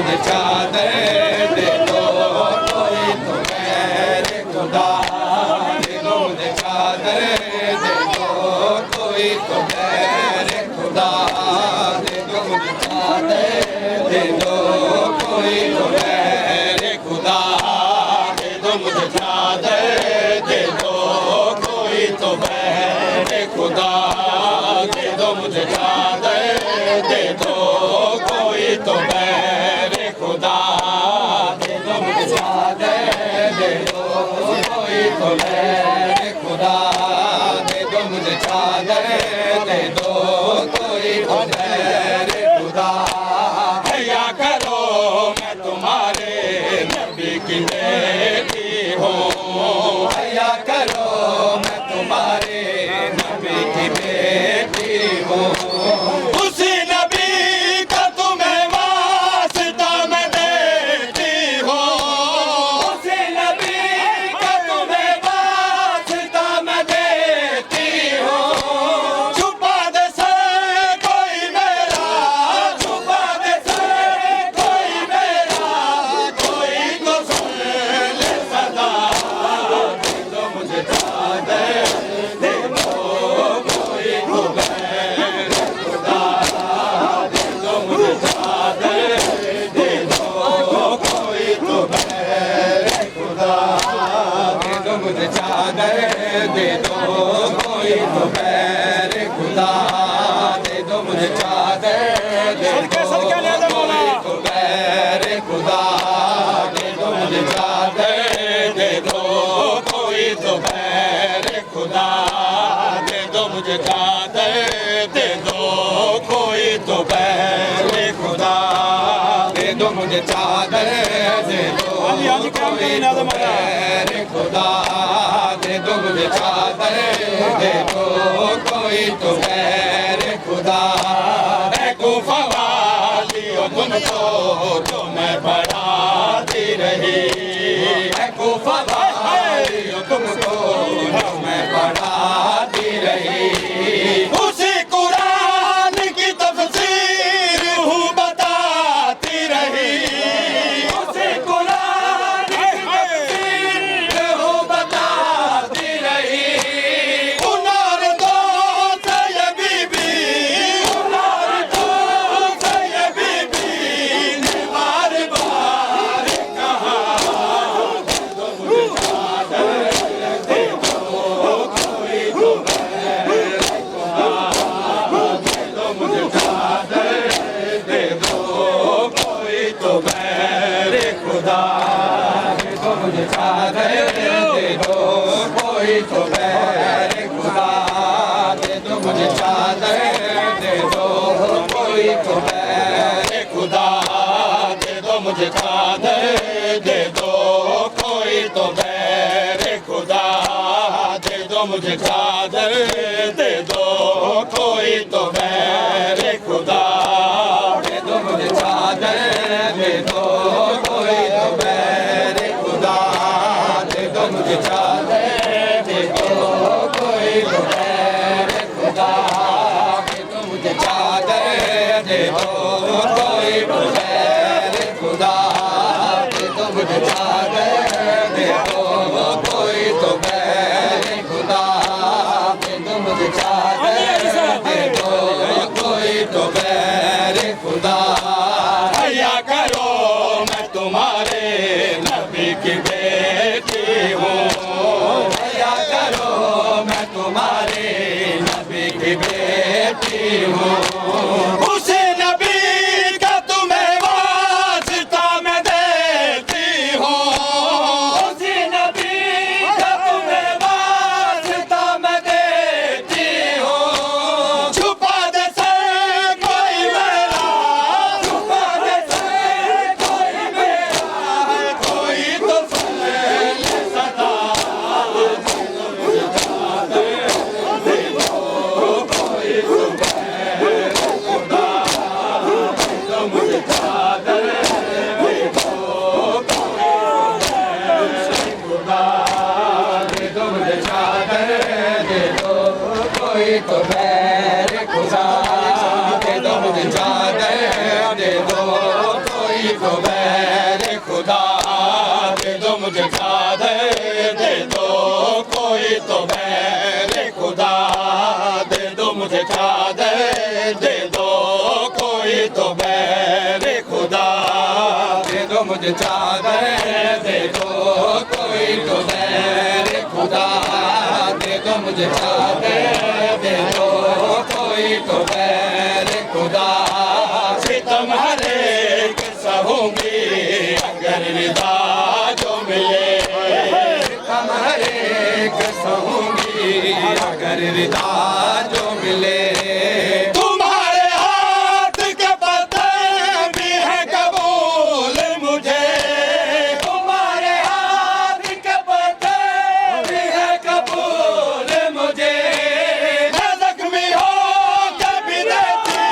मुझे चादर दे दो कोई तो मेरे खुदा दे दो मुझे चादर दे दो कोई तो मेरे खुदा दे दो मुझे चादर दे दो कोई तो मेरे खुदा दे दो मुझे चादर दे दो कोई तो मेरे खुदा दे दो मुझे चादर दे दो कोई तो मेरे खुदा दे दो मुझे चादर दे दो कोई तो मेरे खुदा दे दो मुझे चादर दे दो कोई तो मेरे खुदा भैया करो मैं तुम्हारे नबी की बेटी हूँ भैया करो मैं तुम्हारे नबी की बेटी हूँ उसी नबी का तुम्हें वास्ता मैं देती हूँ उसी नबी का तुम्हें वास्ता मैं देती हूँ छुपा दे से कोई मेरा छुपा दे से कोई मेरा कोई तो सुन ले सदा दे दो मुझे चादर दे दो कोई तो मेरे खुदा दे दो मुझे चादर दे दो कोई तो मेरे खुदा दे दो मुझे चादर दे दो कोई तो मेरे खुदा दे दो मुझे चादर दे दो कोई तो मेरे खुदा दे दो मुझे चादर दे दो कोई तो मेरे खुदा दे दो मुझे चादर दे दो कोई तो मेरे खुदा दे दो मुझे चादर दे दो कोई तो मेरे खुदा दे दो मुझे चादर दे दो कोई तो मेरे खुदा कूफा वालियों तुमको जो मैं पढ़ाती रही कूफा वालियों तुमको जो मैं पढ़ाती रही उसी कुरान की तफसीर हूँ बताती रही उसी कुरान की तफसीर हूँ बताती रही उनार दो से ये बीबी उनार दो से ये बीबी ने बार बार कहा दे दो मुझे चादर दे दो कोई तो मेरे खुदा दे दो मुझे चादर दे दो कोई तो मेरे खुदा दे दो मुझे चादर दे दो कोई तो मेरे खुदा दे दो मुझे चादर दे दो कोई तो मेरे खुदा दे दो मुझे चादर दे दो कोई तो मेरे खुदा दे दो मुझे चादर दे दो कोई तो मेरे खुदा दे दो मुझे चादर दे दो कोई तो मेरे खुदा दे दो मुझे चादर दे दो कोई तो मेरे खुदा दे दो मुझे चादर दे दो कोई तो मेरे खुदा दे दो मुझे चादर दे दो कोई तो मेरे खुदा दे दो मुझे चादर दे दो कोई तो मेरे खुदा भैया करो मैं तुम्हारे नबी की बेटी हूँ भैया करो मैं तुम्हारे नबी की बेटी हूँ उसे नबी का तुम्हें वास्ता मैं देती हूँ उसी नबी का तुम्हें वास्ता मैं देती हूँ छुपा दे से कोई मेरा छुपा दे से कोई मेरा कोई तो सुन ले सदा दे दो मुझे चादर दे दो कोई तो मेरे खुदा दे दो मुझे चादर दे दो कोई तो मेरे खुदा दे दो मुझे चादर दे दो कोई तो मेरे खुदा दे दो मुझे चादर दे दो कोई कोई तो बैर खुदा दे दो मुझे चादर दे दो कोई तो बैर खुदा दे दो मुझे चादर दे दो कोई तो बैर खुदा दे दो मुझे चादर दे दो कोई तो बैर खुदा दे दो मुझे चादर दे दो कोई तो बैर खुदा सितम हरे सहूंगी अगर रिदा जो मिले सितम हरे सहूंगी अगर रिदा जो मिले तुम्हारे हाथ के पत्ते भी है कबूल मुझे तुम्हारे हाथ के पत्ते भी है कबूल मुझे मैं जख्मी हो के भी देती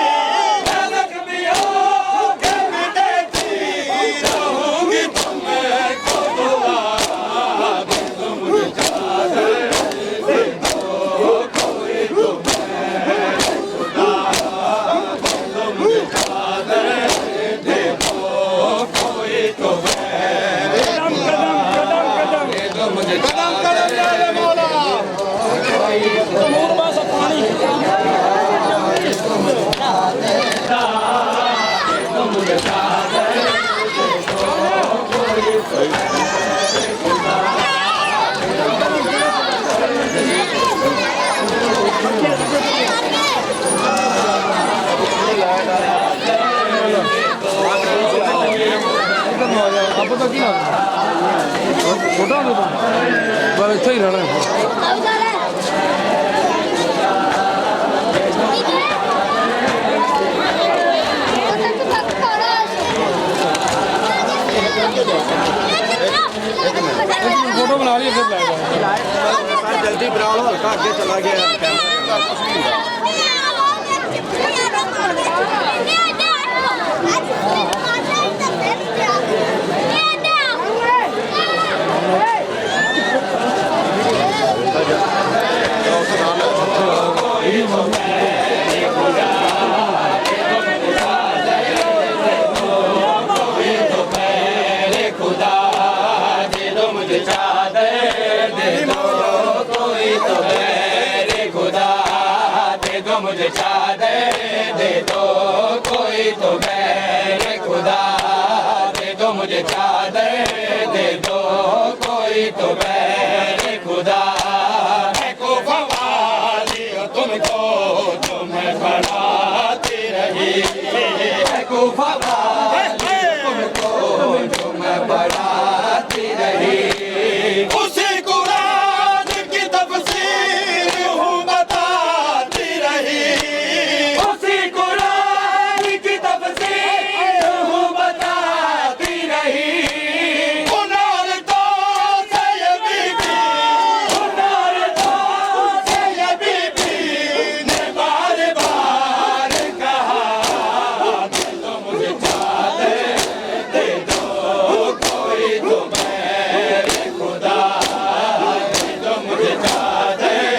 मैं जख्मी हो के भी देती रहूंगी तुमको दुआ दे दो मुझे चादर दे दो कोई तो खुदा दे दो मुझे चादर दे दो कोई तो दे दो मुझे चादर आप तो की छोटा हो पर इतना ही रहना है फोटो बना लिए फिर लाएगा जल्दी बनाओ हल्का आगे चला गया खुदा दे दो मुझे चादर दे दो कोई तो बैर खुदा दे दो मुझे चादर दे दो कोई तो बैर खुदा दे दो मुझे चादर दे दो कोई तो बैर खुदा है को फवाली तुमको तुम बढ़ाती रही है को फवाली तुमको तुम बढ़ाती रही उसी कुरान की तफसीर हूँ बताती रही उसी कुरान की तफसीर हूँ बताती रही हुनर तो से ये बीबी हुनर तो से ये बीबी ने बार बार कहा दे दो मुझे चादर दे दो कोई तो बैर खुदा दे दो मुझे चादर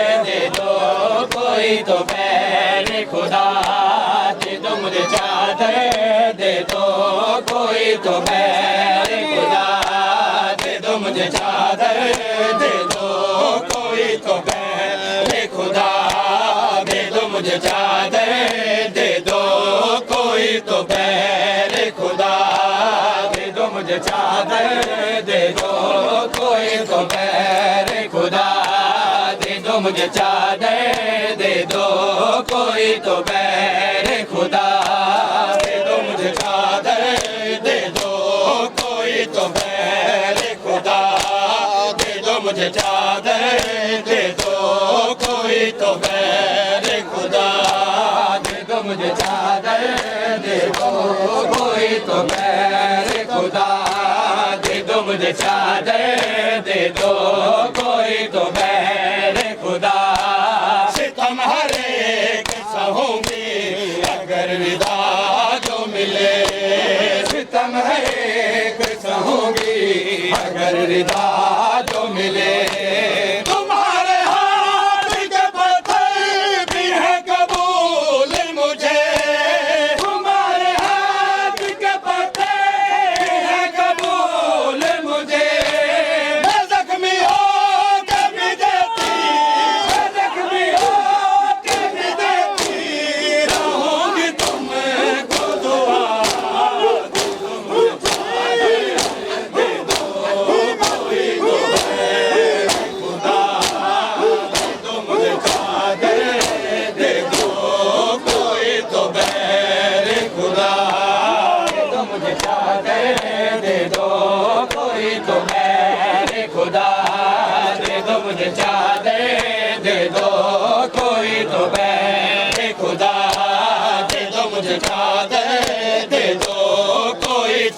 दे दो कोई तो बैर खुदा दे दो मुझे चादर दे दो कोई तो बैर खुदा दे दो मुझे चादर दे दो कोई तो बैर खुदा दे दो मुझे चादर दे दो कोई तो बैर खुदा दे दो मुझे चादर दे दो कोई तो बैर खुदा दे दो मुझे चादर दे दो कोई तो बैर खुदा दे दो मुझे चादर दे दो कोई तो बैर खुदा दे दो मुझे चादर दे दो कोई तो बैर खुदा दे दो मुझे चादर दे दो कोई तो बैर खुदा दे दो मुझे चादर दे दो कोई तो बैर खुदा दे दो मुझे चादर दे दो कोई तो बैर खुदा सितम हरे सहूंगी अगर विदा जो मिले सितम हरे सहूंगी अगर रिदा जो मिले तुम्हारे हाथ के पर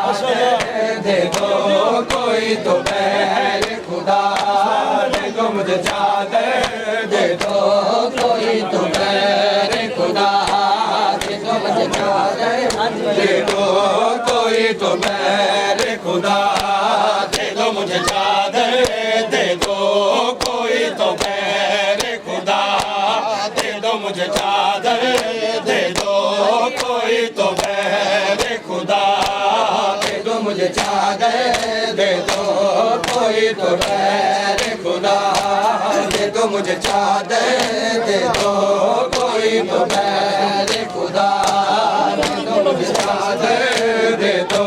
दे दो कोई तो बैर खुदा दे दो मुझे चादर दे दो कोई तो बैर खुदा दे दो मुझे चादर दे दो कोई तो बैर खुदा दे दो मुझे चादर दे दो कोई तो बैर खुदा दे दो मुझे चादर दे दो कोई तो बैर खुदा दे दो मुझे चादर दे दो कोई तो बैर खुदा दे दो मुझे चादर दे दो कोई तो बैर खुदा दे दो मुझे चादर दे दो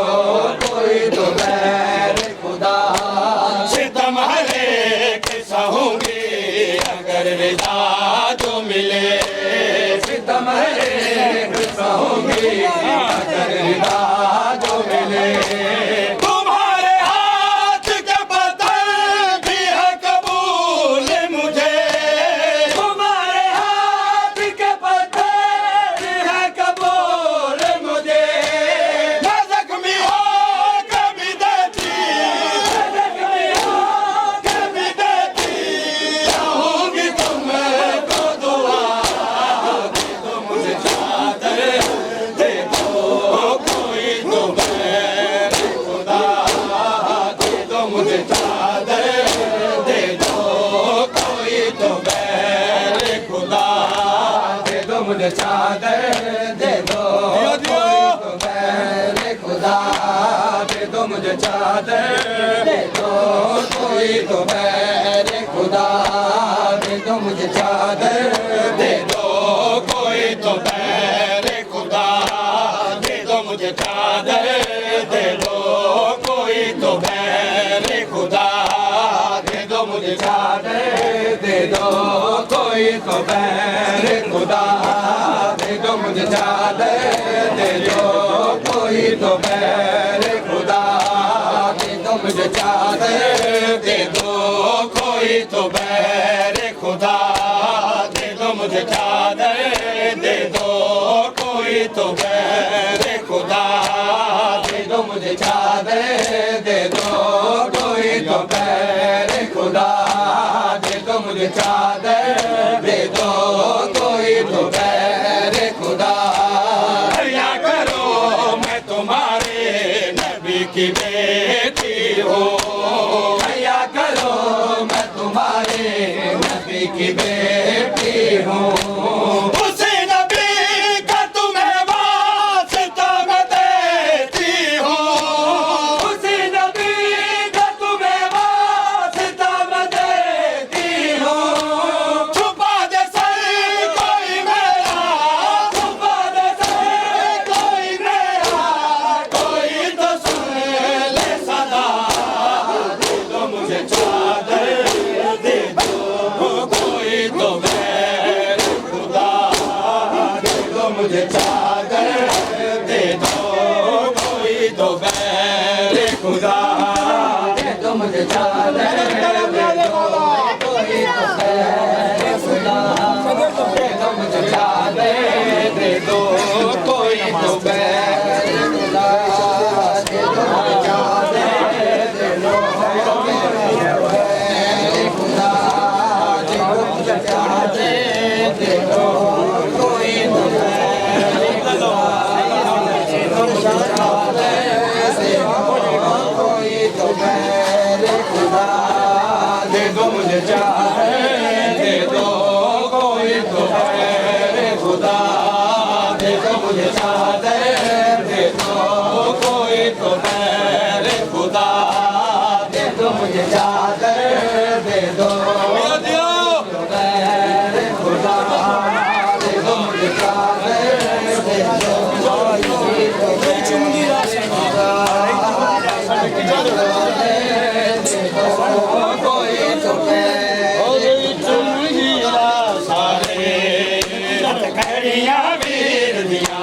कोई तो बैर खुदा सितम हरे किसा होंगे अगर रिदा जो मिले सितम हरे किसा होंगे अगर रिदा जो मिले तुम्हारे हाथ के पत्थर भी है कबूल मुझे तुम्हारे हाथ के पत्थर है कबूल मुझे मैं जख्मी हो कभी देती जख्मी हो कभी देती चाहूंगी तुमको दुआ दे दो मुझे चादर दे दो कोई तो बैर खुदा दे दो मुझे चादर दे दो कोई तो बैर खुदा दे दो मुझे चादर दे दो कोई तो बैर खुदा दे दो मुझे चादर दे दो कोई तो बैर खुदा दे दो मुझे चादर दे दो कोई तो बैर खुदा दे दो मुझे चादर दे दो कोई तो बैर खुदा दे दो मुझे चादर दे दो कोई तो बैर खुदा दे दो मुझे चादर दे दो कोई तो बैर खुदा दे दो मुझे चादर दे दो कोई तो बैर खुदा दे दो मुझे चादर दे दो कोई तो बैर खुदा दे दो मुझे चादर दे दो कोई तो बैर खुदा दे दो मुझे चादर दे दो कोई तो बैर खुदा या करो मैं तुम्हारे नबी की बेटी हूँ या करो मैं तुम्हारे नबी की बेटी हूँ उसी नबी का तुम्हें वास्ता मैं देती हूँ उसी नबी का तुम्हें वास्ता मैं देती हूँ छुपा दे सर कोई मेरा छुपा दे सर कोई मेरा कोई तो सुन ले सदा दे दो मुझे चादर दे दो कोई तो बैर खुदा दे दो मुझे चादर दे दो कोई तो बैर खुदा दे दो मुझे चादर दे दो कोई तो बैर खुदा दे दो मुझे चादर दे दो कोई तो बैर खुदा दे दो मुझे चादर दे दो कोई तो बैर खुदा दे दो मुझे चादर दे दो कोई तो बैर खुदा दे दो मुझे चादर दे दो कोई तो बैर खुदा दे दो मुझे चादर दे दो कोई तो बैर खुदा दे दो मुझे चादर दे दो कोई तो बैर खुदा दे दो मुझे चादर दे दो बैर खुदा दे दो मुझे चादर दे दो कोई तो कड़िया वीर दिया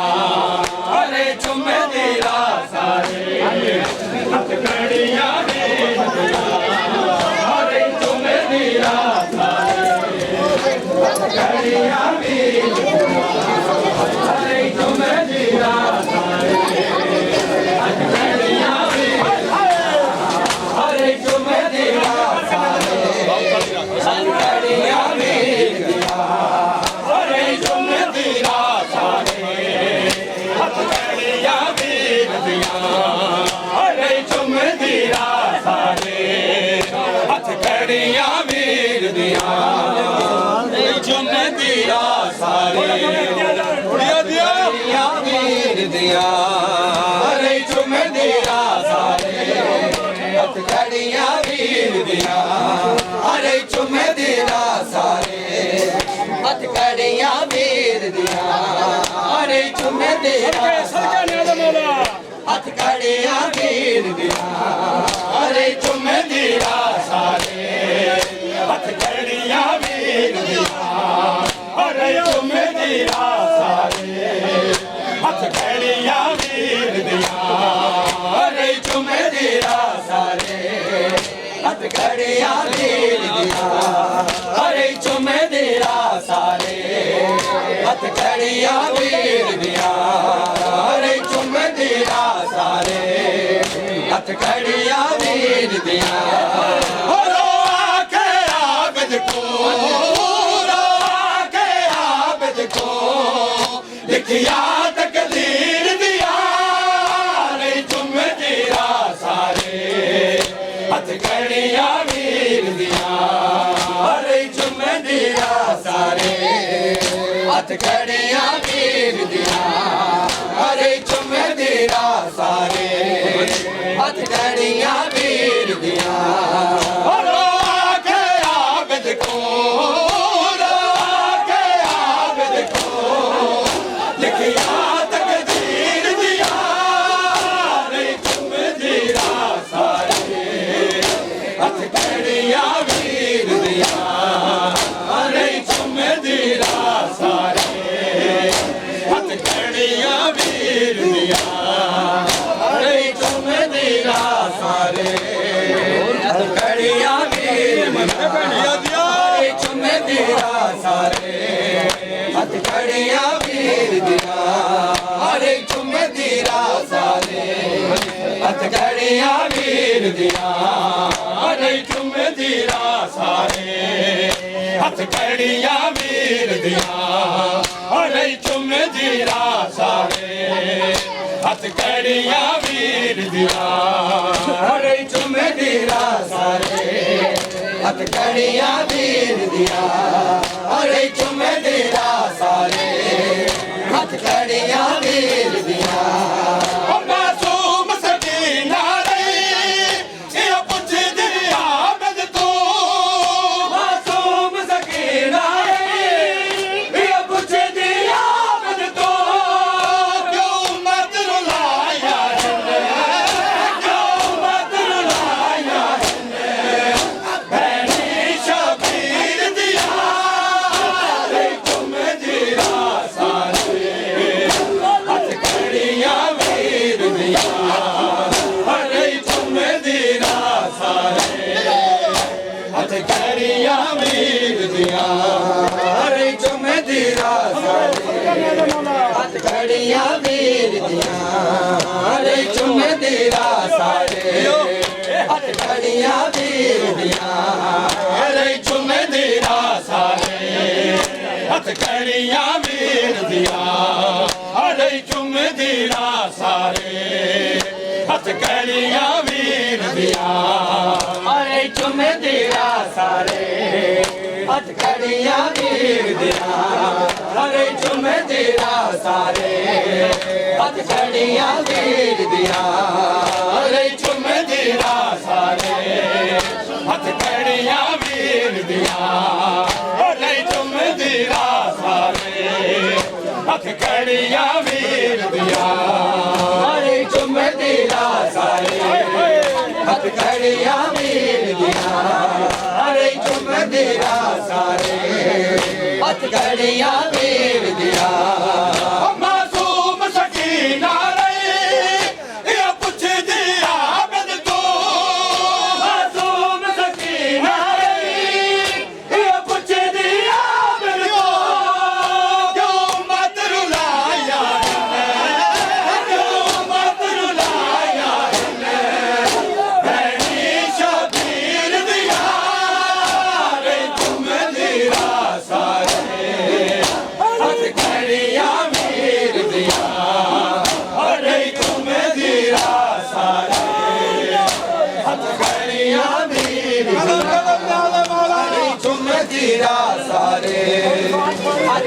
अरे चुम दिला सारे कड़िया वीर दिया अरे चुम दिला सारे कड़िया वीर अरे चुम दिला सारे कड़िया ਕੜੀਆਂ ਵੀਰ ਦੀਆਂ ਅਰੇ ਚੁੰਮਦੀਆਂ ਸਾਰੇ ਹੱਥ ਕੜੀਆਂ ਵੀਰ ਦੀਆਂ ਅਰੇ ਚੁੰਮਦੀਆਂ ਸਾਰੇ ਹੱਥ ਕੜੀਆਂ ਵੀਰ ਦੀਆਂ ਅਰੇ ਚੁੰਮਦੀਆਂ ਸਾਰੇ ਹੱਥ ਕੜੀਆਂ ਵੀਰ ਦੀਆਂ ਅਰੇ ਚੁੰਮਦੀਆਂ ਸਾਰੇ ਹੱਥ ਕੜੀਆਂ ਵੀਰ ਦੀਆਂ ਅਰੇ ਚੁੰਮਦੀਆਂ ਸਾਰੇ ਹੱਥ ਕੜੀਆਂ ਵੀਰ ਦੀਆਂ ਅਰੇ ਚੁੰਮਦੀਆਂ ਸਾਰੇ ਹੱਥ ਕੜੀਆਂ ਵੀਰ ਦੀਆਂ ਅਰੇ ਚੁੰਮਦੀਆਂ ਸਾਰੇ ਹੱਥ ਕੜੀਆਂ ਵੀਰ ਦੀਆਂ ਅਰੇ ਚੁੰਮਦੀਆਂ ਸਾਰੇ ਹੱਥ ਕੜੀਆਂ ਵੀਰ ਦੀਆਂ ਰੋ ਕੇ ਆਬਦ ਕੋ ਲਿਖਿਆ ਤਕਦੀਰ ਦੀਆਂ ਰੇ ਚੁੰਮਦੀਆਂ ਸਾਰੇ ਹੱਥ ਕੜੀਆਂ ਵੀਰ ਦੀਆਂ ਰੇ ਚੁੰਮਦੀਆਂ ਸਾਰੇ ਹੱਥ ਕੜੀਆਂ ਵੀਰ ਦੀਆਂ ਰੇ ਚੁੰਮਦੀਆਂ ਸਾਰੇ ਹੱਥ ਕੜੀਆਂ ਵੀਰ ਦੀਆਂ ਰੋ ਕੇ ਆਬਦ ਕੋ ਹੱਥ ਕੜੀਆਂ ਵੀਰ ਦੀਆਂ ਹਰੇ ਚੁੰਮਦੀਆਂ ਸਾਰੇ ਹੱਥ ਕੜੀਆਂ ਵੀਰ ਦੀਆਂ ਹਰੇ ਚੁੰਮਦੀਆਂ ਸਾਰੇ ਹੱਥ ਕੜੀਆਂ ਵੀਰ ਦੀਆਂ ਹਰੇ ਚੁੰਮਦੀਆਂ ਸਾਰੇ ਹੱਥ ਕੜੀਆਂ ਵੀਰ ਦੀਆਂ ਹਰੇ ਚੁੰਮਦੀਆਂ ਸਾਰੇ ਹੱਥ ਕੜੀਆਂ ਵੀਰ ਦੀਆਂ ਅਰੇ ਚੁੰਮਦੀਆਂ ਸਾਰੇ ਹੱਥ ਕੜੀਆਂ ਵੀਰ ਦੀਆਂ ਉਹ ਮਾਸੂਮ ਸਕੀਨਾ ਰਹੀ ਇਹ ਪੁੱਛਦੀ ਆਬਦ ਤੋਂ ਮਾਸੂਮ ਸਕੀਨਾ ਰਹੀ ਇਹ ਪੁੱਛਦੀ ਆਬਦ ਤੋਂ ਕਿਉਂ ਮਤ ਰੁਲਾਇਆ ਕਿਉਂ ਮਤ ਰੁਲਾਇਆ ਭੈਣੀ ਸ਼ਬੀਰ ਦੀਆਂ ਕੜੀਆਂ ਵੀਰ ਦੀਆਂ ਹਰੇ ਚੁੰਮਦੀਆਂ ਸਾਰੇ ਹੱਥ ਕੜੀਆਂ ਵੀਰ ਦੀਆਂ ਹਰੇ ਚੁੰਮਦੀਆਂ ਸਾਰੇ ਹੱਥ ਕੜੀਆਂ ਵੀਰ ਦੀਆਂ ਹਰੇ ਚੁੰਮਦੀਆਂ ਸਾਰੇ ਹੱਥ ਕੜੀਆਂ ਵੀਰ ਦੀਆਂ ਹਰੇ ਚੁੰਮਦੀਆਂ ਸਾਰੇ ਹੱਥ ਕੜੀਆਂ ਵੀਰ ਦੀਆਂ ਹਰੇ ਚੁੰਮਦੀਆਂ ਸਾਰੇ ਹੱਥ ਕੜੀਆਂ ਵੀਰ ਦੀਆਂ ਹਰੇ ਚੁੰਮਦੀਆਂ ਸਾਰੇ ਹੱਥ ਕੜੀਆਂ ਵੀਰ ਦੀਆਂ ਹਰੇ ਚੁੰਮਦੀਆਂ ਸਾਰੇ ਹੱਥ ਕੜੀਆਂ ਵੀਰ ਦੀਆਂ ਹਰੇ ਚੁੰਮਦੀਆਂ ਸਾਰੇ ਹੱਥ ਕੜੀਆਂ ਵੀਰ ਦੀਆਂ ਹਰੇ ਚੁੰਮਦੀਆਂ ਸਾਰੇ ਹੱਥ ਕੜੀਆਂ ਵੀਰ ਦੀਆਂ ਹਰੇ ਚੁੰਮਦੀਆਂ ਸਾਰੇ ਹੱਥ ਕੜੀਆਂ ਵੀਰ ਦੀਆਂ ਮਾਸੂਮ ਸਕੀਨਾ ਰਹੀ ਇਹ ਪੁੱਛਦੀ ਆਬਦ ਤੋਂ ਮਾਸੂਮ ਸਕੀਨਾ ਰਹੀ ਇਹ ਪੁੱਛਦੀ ਆਬਦ ਤੋਂ ਕਿਉਂ ਮਤ ਰੁਲਾਇਆ ਕਿਉਂ ਮਤ ਰੁਲਾਇਆ ਭੈਣੀ ਸ਼ਬੀਰ ਦੀਆਂ ਰੇ ਚੁੰਮਦੀਆਂ ਸਾਰੇ ਹੱਥ ਕੜੀਆਂ ਵੀਰ ਦੀਆਂ ਹਰੇ ਚੁੰਮਦੀਆਂ ਸਾਰੇ ਹੱਥ ਕੜੀਆਂ ਵੀਰ ਦੀਆਂ ਹਰੇ ਚੁੰਮਦੀਆਂ ਸਾਰੇ ਹੱਥ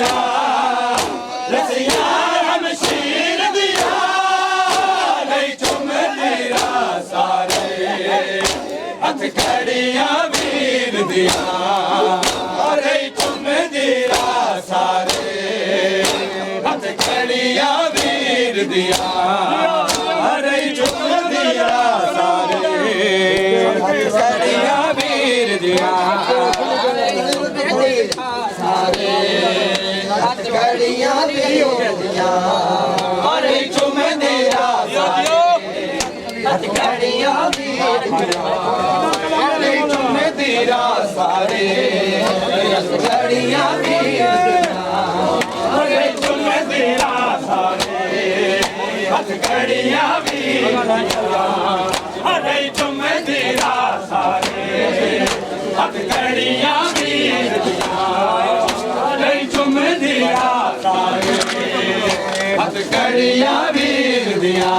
ਹੱਥ ਕੜੀਆਂ ਵੀਰ ਦੀਆਂ ਅਰੇ ਚੁੰਮਦੀ ਰਾ ਸਾਰੇ ਹੱਥ ਕੜੀਆਂ ਵੀਰ ਦੀਆਂ ਅਰੇ ਚੁੰਮਦੀ ਰਾ ਸਾਰੇ ਹੱਥ ਕੜੀਆਂ ਵੀਰ ਦੀਆਂ ਸਾਰੇ ਹੱਥ ਕੜੀਆਂ ਵੀਰ ਦੀਆਂ ਅਰੇ ਚੁੰਮਦੀ ਰਾ ਹੱਥ ਕੜੀਆਂ ਵੀਰ ਦੀਆਂ ਅਰੇ ਚੁੰਮਦੀ ਰਾ ਸਾਰੇ ਹੱਥ ਕੜੀਆਂ ਵੀਰ ਦੀਆਂ ਅਰੇ ਚੁੰਮਦੀ ਰਾ ਸਾਰੇ ਹੱਥ ਕੜੀਆਂ ਵੀਰ ਦੀਆਂ ਅਰੇ ਚੁੰਮਦੀ ਰਾ ਸਾਰੇ ਹੱਥ ਕੜੀਆਂ ਵੀਰ ਦੀਆਂ ਅਰੇ ਚੁੰਮਦੀ ਰਾ ਸਾਰੇ ਹੱਥ ਕੜੀਆਂ ਵੀਰ ਦੀਆਂ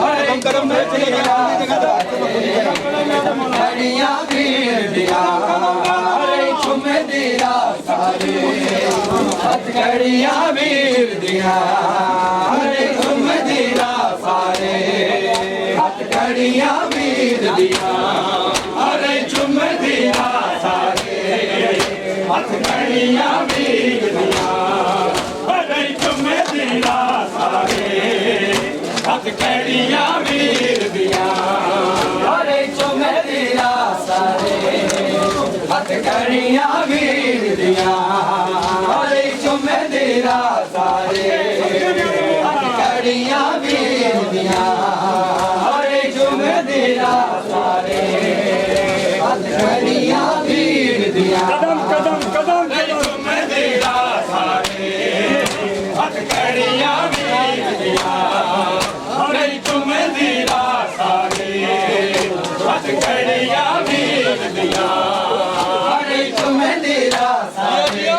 ਅਰੇ ਚੁੰਮਦੀ ਰਾ ਕੜੀਆਂ ਵੀਰ ਦੀਆਂ ਅਰੇ ਚੁੰਮਦੀ ਰਾ ਸਾਰੇ ਹੱਥ ਕੜੀਆਂ ਵੀਰ ਦੀਆਂ ਅਰੇ ਚੁੰਮਦੀ ਰਾ ਸਾਰੇ ਹੱਥ ਕੜੀਆਂ ਵੀਰ ਦੀਆਂ ਅਰੇ ਚੁੰਮਦੀ ਰਾ ਸਾਰੇ ਹੱਥ ਕੜੀਆਂ ਵੀਰ ਦੀਆਂ ਅਰੇ ਚੁੰਮਦੀ ਰਾ ਸਾਰੇ ਹੱਥ ਕੜੀਆਂ ਵੀਰ ਦੀਆਂ ਅਰੇ ਚੁੰਮਦੀ ਰਾ ਸਾਰੇ ਹੱਥ ਕੜੀਆਂ ਵੀਰ ਦੀਆਂ ਅਰੇ ਚੁੰਮਦੀ ਰਾ ਸਾਰੇ ਹੱਥ ਕੜੀਆਂ ਵੀਰ ਦੀਆਂ ਅਰੇ ਚੁੰਮਦੀ ਰਾ ਸਾਰੇ ਹੱਥ ਕੜੀਆਂ ਵੀਰ ਦੀਆਂ ਕਦਮ ਚੁੰਮਦੀ ਰਾ ਸਾਰੇ ਹੱਥ ਕੜੀਆਂ ਵੀਰ ਦੀਆਂ ਅਰੇ ਚੁੰਮਦੀ ਰਾ ਸਾਰੇ ਹੱਥ ਕੜੀਆਂ ਵੀਰ ਦੀਆਂ ਅਰੇ ਚੁੰਮਦੀ ਰਾ ਸਾਰੇ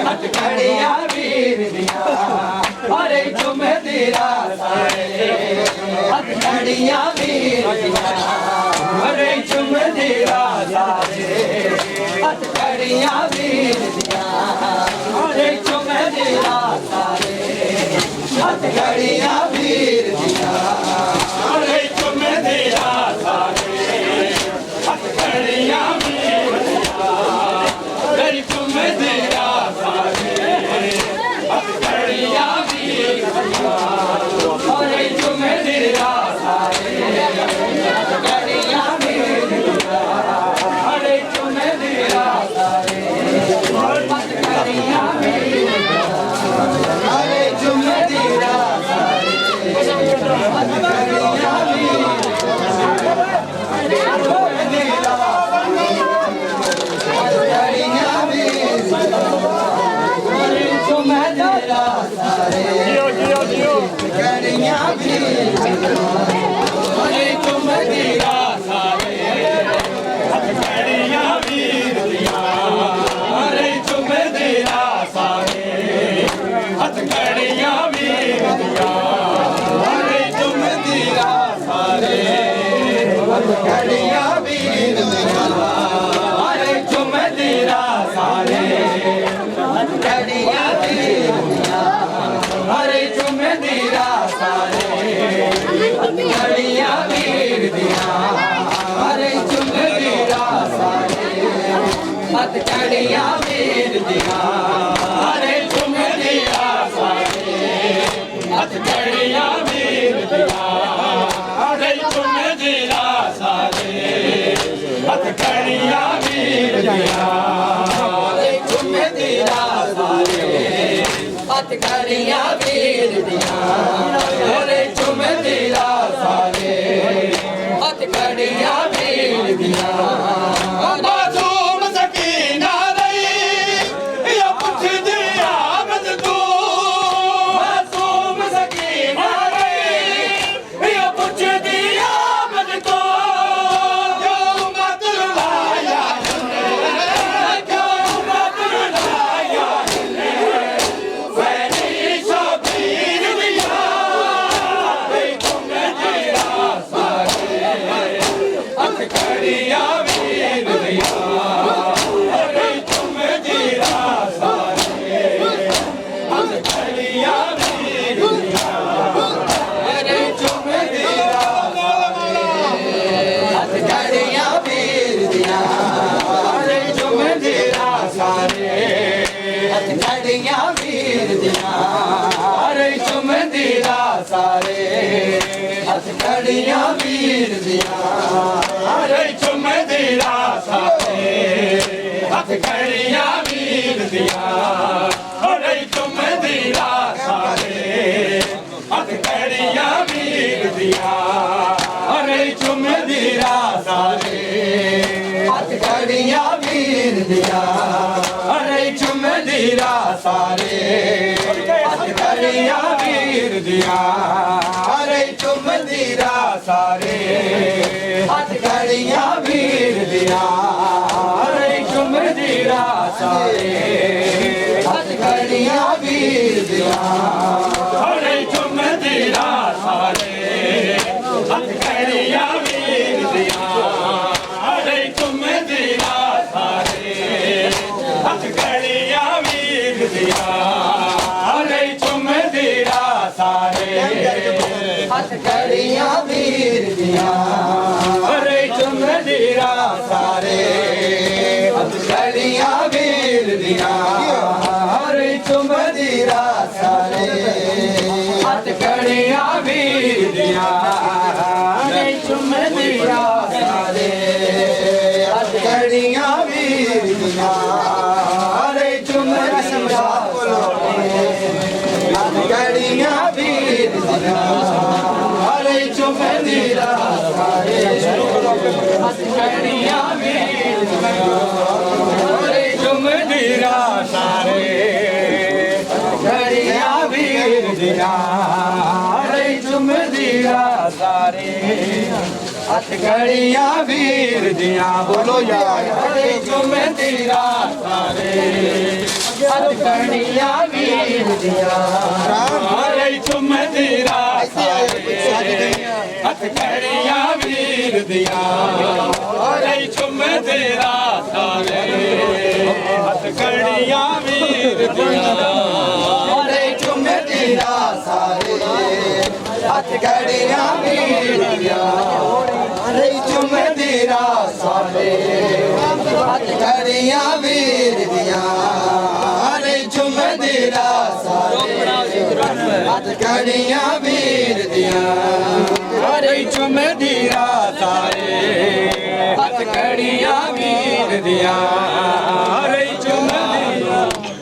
ਹੱਥ ਕੜੀਆਂ ਵੀਰ ਦੀਆਂ ਅਰੇ ਚੁੰਮਦੀ ਰਾ ਸਾਰੇ ਹੱਥ ਕੜੀਆਂ ਵੀਰ ਦੀਆਂ ਅਰੇ ਚੁੰਮਦੀ ਰਾ ਸਾਰੇ ਹੱਥ ਕੜੀਆਂ ਵੀਰ ਦੀਆਂ ਅਰੇ ਚੁੰਮਦੀ ਰਾ ਸਾਰੇ ਹੱਥ ਕੜੀਆਂ ਵੀਰ ਦੀਆਂ ਅਰੇ ਚੁੰਮਦੀ ਰਾ ਸਾਰੇ ਹੱਥ ਕੜੀਆਂ ਵੀਰ ਦੀਆਂ ਅਰੇ ਚੁੰਮਦੀ ਰਾ ਸਾਰੇ ਹੱਥ ਕੜੀਆਂ ਵੀਰ ਦੀਆਂ ਅਰੇ ਚੁੰਮਦੀ ਰਾ ਸਾਰੇ ਹੱਥ ਕੜੀਆਂ ਵੀਰ ਦੀਆਂ ਅਰੇ ਚੁੰਮਦੀ ਰਾ ਸਾਰੇ ਹੱਥ ਕੜੀਆਂ ਵੀਰ ਦੀਆਂ ਅਰੇ ਚੁੰਮਦੀ ਰਾ ਸਾਰੇ ਹੱਥ ਕੜੀਆਂ ਵੀਰ ਕੜੀਆਂ ਵੀਰ ਅਰੇ ਚੁੰਮਦੀ ਰਾ ਸਾਰੇ ਹੱਥ ਕੜੀਆਂ ਵੀਰ ਦੀਆਂ ਅਰੇ ਚੁੰਮਦੀ ਰਾ ਸਾਰੇ ਹੱਥ ਕੜੀਆਂ ਵੀਰ ਦੀਆਂ ਅਰੇ ਚੁੰਮਦੀ ਰਾ ਸਾਰੇ ਹੱਥ ਕੜੀਆਂ ਵੀਰ ਦੀਆਂ ਅਰੇ ਚੁੰਮਦੀ ਰਾ ਸਾਰੇ ਹੱਥ ਕੜੀਆਂ ਵੀਰ ਦੀਆਂ ਅਰੇ ਚੁੰਮਦੀ ਰਾ ਸਾਰੇ ਹੱਥ ਕੜੀਆਂ ਵੀਰ ਦੀਆਂ ਅਰੇ ਚੁੰਮਦੀ ਰਾ ਸਾਰੇ ਹੱਥ ਕੜੀਆਂ ਵੀਰ ਦੀਆਂ ਅਰੇ ਚੁੰਮਦੀ ਰਾ ਸਾਰੇ ਹੱਥ ਕੜੀਆਂ ਵੀਰ ਦੀਆਂ ਅਰੇ ਚੁੰਮਦੀ ਰਾ ਸਾਰੇ ਹੱਥ ਕੜੀਆਂ ਵੀਰ ਦੀਆਂ ਅਰੇ ਚੁੰਮਦੀ ਰਾ ਸਾਰੇ ਹੱਥ ਕੜੀਆਂ ਵੀਰ ਦੀਆਂ ਅਰੇ ਚੁੰਮਦੀ ਰਾ ਸਾਰੇ ਹੱਥ ਕੜੀਆਂ ਵੀਰ ਦੀਆਂ ਮਾਸੂਮ ਸਕੀਨਾ ਰਹੀ ਜਾਂ ਪੁੱਛਦੀ ਆਮਦ ਤੂੰ ਮਾਸੂਮ ਸਕੀਨਾ ਰਹੀ ਜਾਂ ਪੁੱਛਦੀ ਆਮਦ ਤੂੰ ਜੋ ਮਤਲ ਲਾਇਆ ਜੋ ਮਤਲ ਲਾਇਆ ਵੈਨੀ ਸ਼ਬੀਰ ਦੀਆਂ ਤੇ ਚੁੰਮਦੀ ਰਾ ਸਾਰੇ ਹੱਥ ਕੜੀਆਂ ਵੀਰ ਦੀਆਂ ਅਰੇ ਚੁੰਮਦੀ ਰਾ ਸਾਰੇ ਹੱਥ ਕੜੀਆਂ ਵੀਰ ਦੀਆਂ ਅਰੇ ਚੁੰਮਦੀ ਰਾ ਸਾਰੇ ਹੱਥ ਕੜੀਆਂ ਹਥਕੜੀਆਂ ਵੀਰ ਦੀਆਂ ਅਰੇ ਚੁੰਮਦੀ ਰਾਸਾਂ ਤੇ ਹਥਕੜੀਆਂ ਵੀਰ ਦੀਆਂ ਅਰੇ ਚੁੰਮਦੀ ਰਾਸਾਂ ਤੇ ਹਥਕੜੀਆਂ ਵੀਰ ਦੀਆਂ ਅਰੇ ਚੁੰਮਦੀ ਰਾਸਾਂ ਤੇ ਹਥਕੜੀਆਂ ਵੀਰ ਦੀਆਂ ਅਰੇ ਚੁੰਮਦੀ ਰਾਸਾਂ ਤੇ ਹਥਕੜੀਆਂ ਵੀਰ ਦੀਆਂ ਅਰੇ ਚੁੰਮਦੀ ਰਾਸਾਂ ਤੇ ਹਥਕੜੀਆਂ ਵੀਰ ਦੀਆਂ ਅਰੇ ਚੁੰਮਦੀ ਰਾਸਾਂ ਤੇ ਹਥਕੜੀਆਂ ਵੀਰ ਦੀਆਂ ਅਰੇ ਚੁੰਮਦੀ ਰਾਸਾਂ ਤੇ ਹਥਕੜੀਆਂ ਵੀਰ ਦੀਆਂ ਅਰੇ ਚੁੰਮਦੀ ਰਾਸਾਂ ਤੇ ਹਥਕੜੀਆਂ ਵੀਰ ਦੀਆਂ ਅਰੇ ਚੁੰਮਦੀ ਰਾਸਾਂ ਤੇ ਹਥਕੜੀਆਂ ਵੀਰ ਦੀਆਂ ਅਰੇ ਚੁੰਮਦੀ ਰਾਸਾਂ ਤੇ ਹਥਕੜੀਆਂ ਵੀਰ ਦੀਆਂ ਅਰੇ ਚੁੰਮਦੀ ਰਾਸਾਂ ਤੇ ਹਥਕੜੀਆਂ ਵੀਰ ਦੀਆਂ ਅਰੇ ਚੁੰਮਦੀ ਰਾਸਾਂ ਤੇ ਹਥਕੜੀਆਂ ਵੀਰ ਦੀਆਂ ਅਰੇ ਚੁੰਮਦੀ ਰਾਸਾਂ ਹਥਕੜੀਆਂ ਵੀਰ ਦੀਆਂ ਅਰੇ ਚੁੰਮਦੀ ਰਾਸਾਂ ਤੇ ਹਥਕੜੀਆਂ ਵੀਰ ਦੀਆਂ ਅਰੇ ਚੁੰਮਦੀ ਰਾਸਾਂ ਤੇ ਹਥਕੜੀਆਂ ਵੀਰ ਦੀਆਂ ਅਰੇ ਚੁੰਮਦੀ ਰਾਸਾਂ ਤੇ ਹਥਕੜੀਆਂ ਵੀਰ ਦੀਆਂ ਬੋਲੋ ਯਾਰ ਅਰੇ ਚੁੰਮਦੀ ਰਾਸਾਂ ਤੇ ਹਥਕੜੀਆਂ ਵੀਰ ਦੀਆਂ ਅਰੇ ਚੁੰਮਦੀ ਰਾਸਾਂ ਤੇ ਹਥਕੜੀਆਂ ਵੀਰ ਦੀਆਂ ਅਰੇ ਚੁੰਮਦੀ ਰਾਸਾਂ ਤੇ ਹਥਕੜੀਆਂ ਵੀਰ ਦੀਆਂ ਅਰੇ ਚੁੰਮਦੀ ਰਾਸਾਂ ਤੇ ਹਥਕੜੀਆਂ ਵੀਰ ਦੀਆਂ ਅਰੇ ਚੁੰਮਦੀ ਰਾਸਾਂ ਤੇ ਹਥਕੜੀਆਂ ਵੀਰ ਦੀਆਂ ਅਰੇ ਚੁੰਮਦੀ ਰਾਸਾਂ ਤੇ ਹਥਕੜੀਆਂ ਵੀਰ ਦੀਆਂ ਅਰੇ ਚੁੰਮਦੀ ਰਾਸਾਂ ਤੇ ਹਥਕੜੀਆਂ ਵੀਰ ਦੀਆਂ ਅਰੇ ਚੁੰਮਦੀ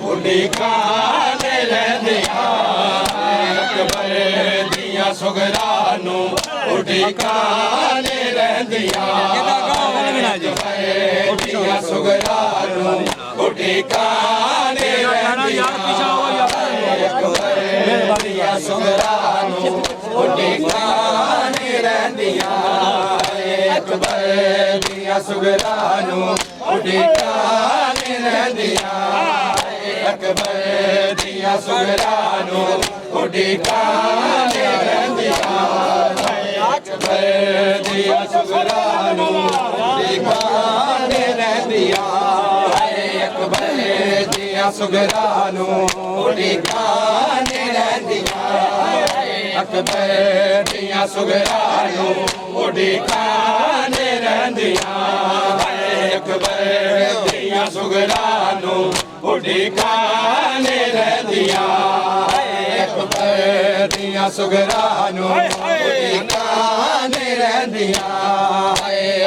ਉੱਡੀ ਕਾਲੇ ਲੈਂਦੀਆਂ ਅਕਬਰ ਦੀਆਂ ਸੁਗਰਾਂ ਨੂੰ ਉੱਡੀ ਕਾਲੇ ਰਹਿੰਦੀਆਂ ਉੱਡੀਆਂ ਸੁਗਰਾਂ ਨੂੰ ਉੱਡੀ ਕਾਲੇ ਰਹਿੰਦੀਆਂ ਅਕਬਰ ਦੀਆਂ ਸੁਗਰਾਂ ਨੂੰ ਉੱਡੀ ਕਾਲੇ ਰਹਿੰਦੀਆਂ ਅਕਬਰ ਦੀਆਂ ਸੁਗਰਾਂ ਨੂੰ ਉੱਡੀ ਕਾਲੇ ਰਹਿੰਦੀਆਂ ਅਕਬਰ ਦੀਆਂ ਸੁਗਰਾਂ ਨੂੰ ਉੱਡੀ ਕਾਲੇ ਰਹਿੰਦੀਆਂ ਅਕਬਰ ਦੀਆਂ ਸੁਗਰਾਂ ਨੂੰ ਉੱਡੀ ਕਾਲੇ ਰਹਿੰਦੀਆਂ ਅਕਬਰ ਦੀਆਂ ਸੁਗਰਾਂ ਨੂੰ ਉੱਡੀ ਕਾਲੇ ਰਹਿੰਦੀਆਂ ਅਕਬਰ ਦੀਆਂ ਸੁਗਰਾਂ ਨੂੰ ਉੱਡੀ ਕਾਲੇ ਰਹਿੰਦੀਆਂ ਅਕਬਰ ਦੀਆਂ ਸੁਗਰਾਂ ਨੂੰ ਉੱਡੀ ਕਾਲੇ ਰਹਿੰਦੀਆਂ ਅਕਬਰ ਦੀਆਂ ਸੁਗਰਾਂ ਨੂੰ ਉੱਡੀ ਕਾਲੇ ਰਹਿੰਦੀਆਂ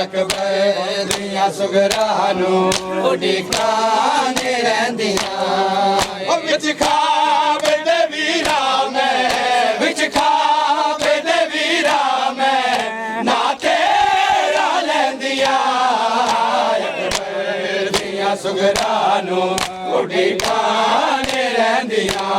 ਅਕਬਰ ਦੀਆਂ ਸੁਗਰਾਂ ਨੂੰ ਉੱਡੀ ਕਾਲੇ ਰਹਿੰਦੀਆਂ ਵਿੱਚ ਖਾਵੇ ਦੇ ਵੀਰਾ ਮੈਂ ਵਿੱਚ ਖਾਵੇ ਦੇ ਵੀਰਾ ਮੈਂ ਨਾ ਤੇਰਾ ਲੈਂਦੀਆਂ ਅਕਬਰ ਦੀਆਂ ਸੁਗਰਾਂ ਨੂੰ ਉੱਡੀ ਕਾਲੇ ਰਹਿੰਦੀਆਂ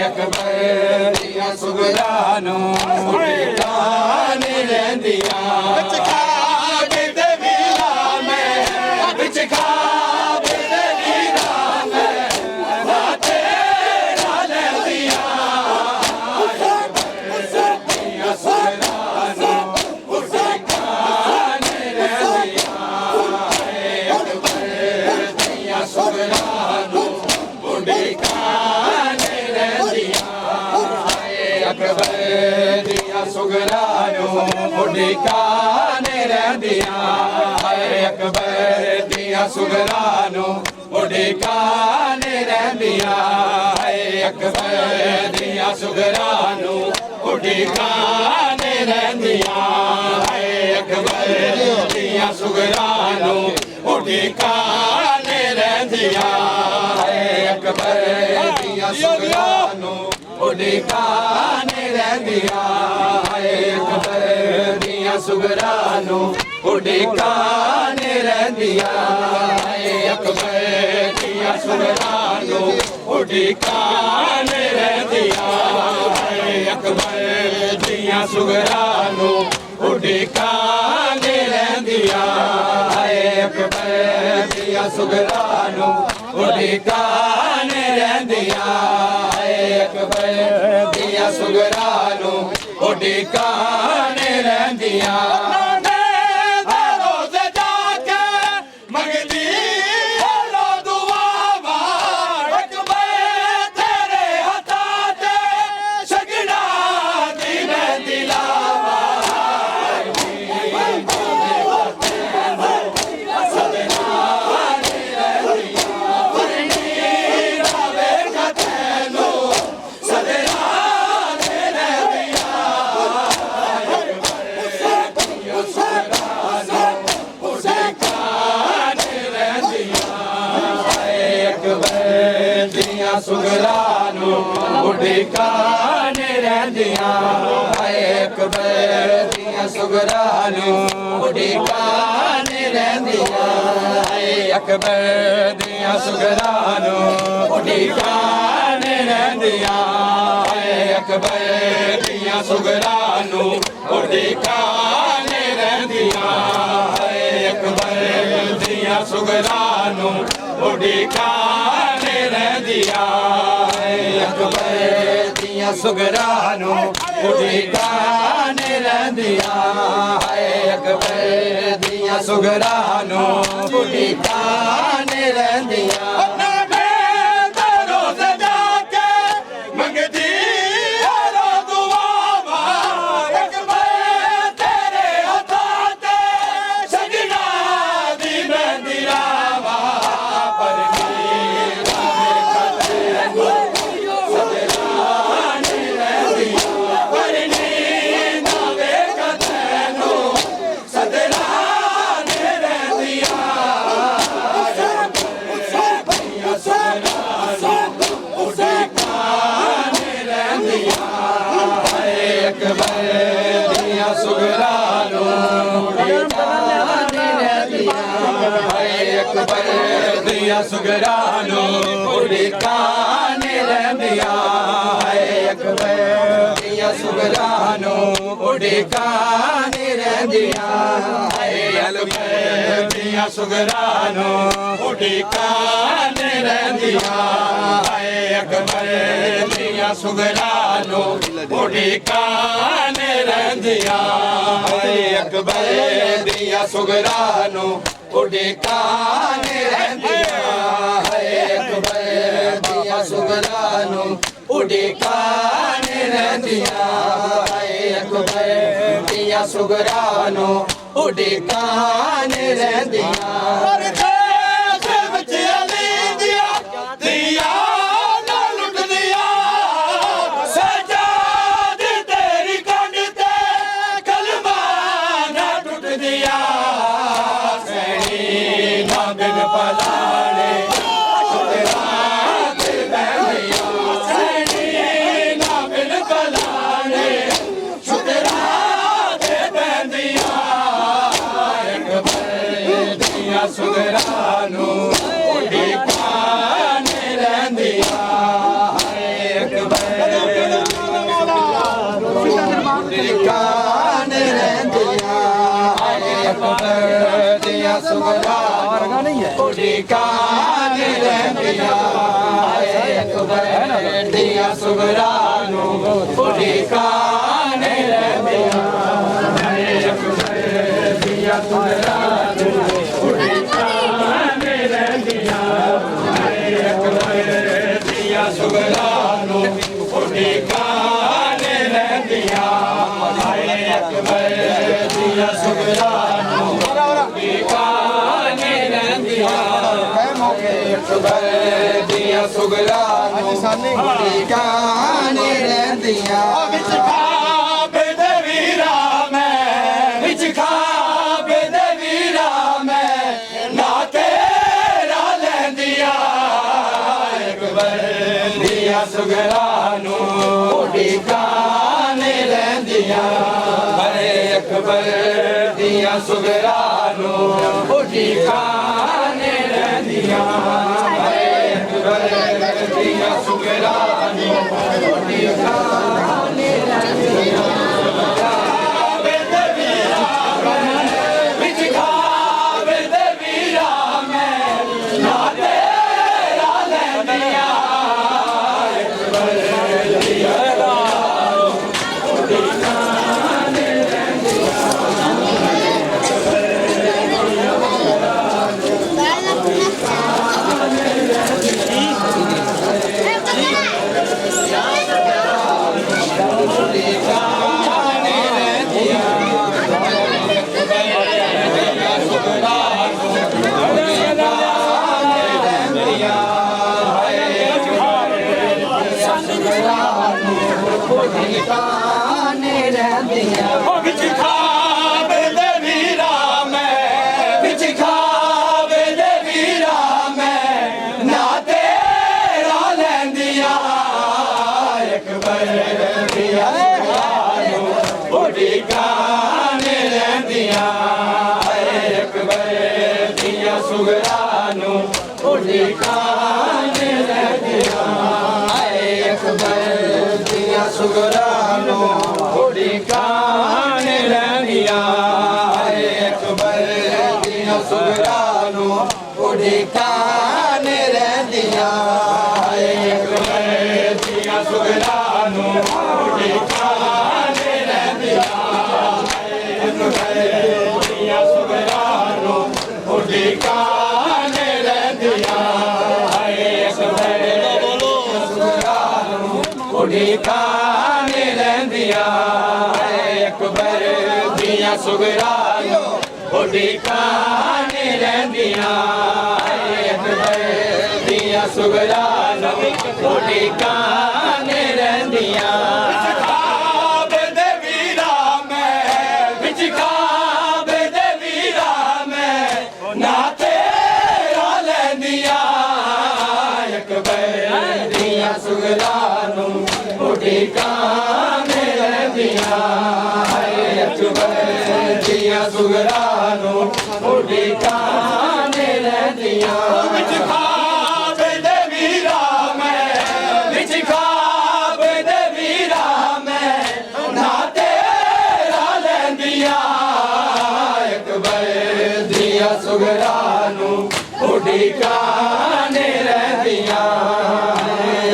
ਅਕਬਰ ਦੀਆਂ ਸੁਗਰਾਂ ਨੂੰ ਉੱਡੀ ਕਾਲੇ ਰਹਿੰਦੀਆਂ ਵਿੱਚ ਖਾਵੇ ਦੇ ਵੀਰਾ ਮੈਂ ਵਿੱਚ ਖਾਵੇ ਦੇ ਵੀਰਾ ਮੈਂ ਨਾ ਤੇਰਾ ਲੈਂਦੀਆਂ ਅਕਬਰ ਦੀਆਂ ਸੁਗਰਾਂ ਨੂੰ ਉੱਡੀ ਕਾਲੇ ਰਹਿੰਦੀਆਂ ਅਕਬਰ ਦੀਆਂ ਸੁਗਰਾਂ ਨੂੰ ਉੱਡੀ ਕਾਲੇ ਰਹਿੰਦੀਆਂ ਅਕਬਰ ਦੀਆਂ ਸੁਗਰਾਂ ਨੂੰ ਉੱਡੀ ਕਾਲੇ ਰਹਿੰਦੀਆਂ ਅਕਬਰ ਦੀਆਂ ਸੁਗਰਾਂ ਨੂੰ ਉੱਡੀ ਕਾਲੇ ਰਹਿੰਦੀਆਂ ਅਕਬਰ ਦੀਆਂ ਸੁਗਰਾਂ ਨੂੰ ਉੱਡੀ ਕਾਲੇ ਸੁਗਰਾਂ ਨੂੰ ਉਡੀਕਾਂ ਰਹਿੰਦੀਆਂ ਅਕਬਰ ਦੀਆਂ ਸੁਗਰਾਂ ਨੂੰ ਉਡੀਕਾਂ ਰਹਿੰਦੀਆਂ ਅਕਬਰ ਦੀਆਂ ਸੁਗਰਾਂ ਨੂੰ ਉਡੀਕਾਂ ਰਹਿੰਦੀਆਂ ਅਕਬਰ ਦੀਆਂ ਸੁਗਰਾਂ ਨੂੰ ਉਡੀਕਾਂ ਰਹਿੰਦੀਆਂ ਅਕਬਰ ਦੀਆਂ ਸੁਗਰਾਂ ਨੂੰ ਉਡੀਕਾਂ ਰਹਿੰਦੀਆਂ ਅਕਬਰ ਦੀਆਂ ਸੁਗਰਾਂ ਨੂੰ ਉਡੀਕਾਂ ਰਹਿੰਦੀਆਂ ਅਕਬਰ ਦੀਆਂ ਸੁਗਰਾਂ ਨੂੰ ਉਡੀਕਾਂ ਰਹਿੰਦੀਆਂ ਸੁਗਰਾਂ ਨੂੰ ਉਡੀਕਾਂ ਰਹਿੰਦੀਆਂ ਅਕਬਰ ਦੀਆਂ ਸੁਗਰਾਂ ਨੂੰ ਉਡੀਕਾਂ ਰਹਿੰਦੀਆਂ ਅਕਬਰ ਦੀਆਂ ਸੁਗਰਾਂ ਨੂੰ ਉਡੀਕਾਂ ਰਹਿੰਦੀਆਂ ਅਕਬਰ ਦੀਆਂ ਸੁਗਰਾਂ ਨੂੰ ਉਡੀਕਾਂ ਰਹਿੰਦੀਆਂ ਅਕਬਰ ਦੀਆਂ ਸੁਗਰਾਂ ਨੂੰ ਉਡੀਕਾਂ ਰਹਿੰਦੀਆਂ ਅਕਬਰ ਦੀਆਂ ਸੁਗਰਾਂ ਨੂੰ ਉਡੀਕਾਂ ਰਹਿੰਦੀਆਂ ਅਕਬਰ ਦੀਆਂ ਸੁਗਰਾਂ ਨੂੰ ਉਡੀਕਾਂ ਰਹਿੰਦੀਆਂ ਸੁਗਰਾਂ ਨੂੰ ਉਡੀਕਾਂ ਰਹਿੰਦੀਆਂ ਅਕਬਰ ਦੀਆਂ ਸੁਗਰਾਂ ਨੂੰ ਉਡੀਕਾਂ ਰਹਿੰਦੀਆਂ ਅਕਬਰ ਦੀਆਂ ਸੁਗਰਾਂ ਨੂੰ ਉਡੀਕਾਂ ਰਹਿੰਦੀਆਂ ਅਕਬਰ ਦੀਆਂ ਸੁਗਰਾਂ ਨੂੰ ਉਡੀਕਾਂ ਰਹਿੰਦੀਆਂ ਅਕਬਰ ਦੀਆਂ ਸੁਗਰਾਂ ਨੂੰ ਉਡੀਕਾਂ ਰਹਿੰਦੀਆਂ ਅਕਬਰ ਦੀਆਂ ਸੁਗਰਾਂ ਨੂੰ ਉਡੀਕਾਂ ਰਹਿੰਦੀਆਂ ਅਕਬਰ ਦੀਆਂ ਸੁਗਰਾਂ ਨੂੰ ਉਡੀਕਾਂ ਰਹਿੰਦੀਆਂ ਅਕਬਰ ਦੀਆਂ ਸੁਗਰਾਂ ਨੂੰ ਉਡੀਕਾਂ ਰਹਿੰਦੀਆਂ ਸੁਗਰਾਂ ਨੂੰ ਉਡੀਕਾਂ ਰਹਿੰਦੀਆਂ ਅਕਬਰ ਉਡੀਕਾਂ ਰਹਿੰਦੀਆਂ ਅਕਬਰ ਦੀਆਂ ਸੁਗਰਾਂ ਨੂੰ ਉਡੀਕਾਂ ਰਹਿੰਦੀਆਂ ਅਕਬਰ ਦੀਆਂ ਸੁਗਰਾਂ ਨੂੰ ਉਡੀਕਾਂ ਰਹਿੰਦੀਆਂ ਅਕਬਰ ਦੀਆਂ ਸੁਗਰਾਂ ਨੂੰ ਸੁਗਰਾਂ ਨੂੰ ਉਡੀਕਾਂ ਰਹਿੰਦੀਆਂ ਅਕਬਰ ਦੀਆਂ ਸੁਗਰਾਂ ਨੂੰ ਉਡੀਕਾਂ ਰਹਿੰਦੀਆਂ ਅਕਬਰ ਦੀਆਂ ਸੁਗਰਾਂ ਨੂੰ ਉਡੀਕਾਂ ਰਹਿੰਦੀਆਂ ਵਿੱਚ ਖਾਬੇ ਦੇ ਵੀਰਾ ਮੈਂ ਵਿੱਚ ਖਾਬੇ ਦੇ ਵੀਰਾ ਸੁਗਰਾਨੂੰ ਉਡੀਕਾਨੇ ਰਹਿੰਦੀਆਂ ਹਏ ਅਕਬਰ ਦੀਆਂ ਸੁਗਰਾਨੂੰ ਉਡੀਕਾਨੇ ਰਹਿੰਦੀਆਂ ਹਏ ਅਕਬਰ ਦੀਆਂ ਸੁਗਰਾਨੂੰ ਉਡੀਕਾਨੇ ਰਹਿੰਦੀਆਂ ਸੁਗਰਾਨੂੰ ਉਡੀਕਾਨੇ ਰਹਿੰਦੀਆਂ ਹਏ ਅਕਬਰ ਦੀਆਂ ਸੁਗਰਾਨੂੰ ਉਡੀਕਾਨੇ ਰਹਿੰਦੀਆਂ ਹਏ ਅਕਬਰ ਦੀਆਂ ਸੁਗਰਾਨੂੰ ਉਡੀਕਾਨੇ ਰਹਿੰਦੀਆਂ ਹਏ ਅਕਬਰ ਦੀਆਂ ਸੁਗਰਾਨੂੰ ਉਡੀਕਾਨੇ ਰਹਿੰਦੀਆਂ ਹਏ ਅਕਬਰ ਦੀਆਂ ਸੁਗਰਾਨੂੰ ਉਡੀਕਾਨੇ ਰਹਿੰਦੀਆਂ ਹਏ ਅਕਬਰ ਉਡੀਕਾਨੇ ਰਹਿੰਦੀਆਂ ਹਏ ਅਕਬਰ ਦੀਆਂ ਸੁਗਰਾਨੂੰ ਉਡੀਕਾਨੇ ਰਹਿੰਦੀਆਂ ਹਏ ਅਕਬਰ ਦੀਆਂ ਸੁਗਰਾਨੂੰ ਉਡੀਕਾਨੇ ਰਹਿੰਦੀਆਂ ਸੁਗਰਾਨੂੰ ਉਡੀਕਾਨੇ ਰਹਿੰਦੀਆਂ ਹਏ ਅਕਬਰ ਦੀਆਂ ਸੁਗਰਾਨੂੰ ਉਡੀਕਾਨੇ ਰਹਿੰਦੀਆਂ ਵਿੱਚ ਖਾਬ ਦੇ ਵੀਰਾ ਮੈਂ ਵਿੱਚ ਖਾਬ ਦੇ ਵੀਰਾ ਮੈਂ ਨਾ ਤੇਰਾ ਲੈਂਦੀਆਂ ਅਕਬਰ ਦੀਆਂ ਸੁਗਰਾਨੂੰ ਉਡੀਕਾਨੇ ਰਹਿੰਦੀਆਂ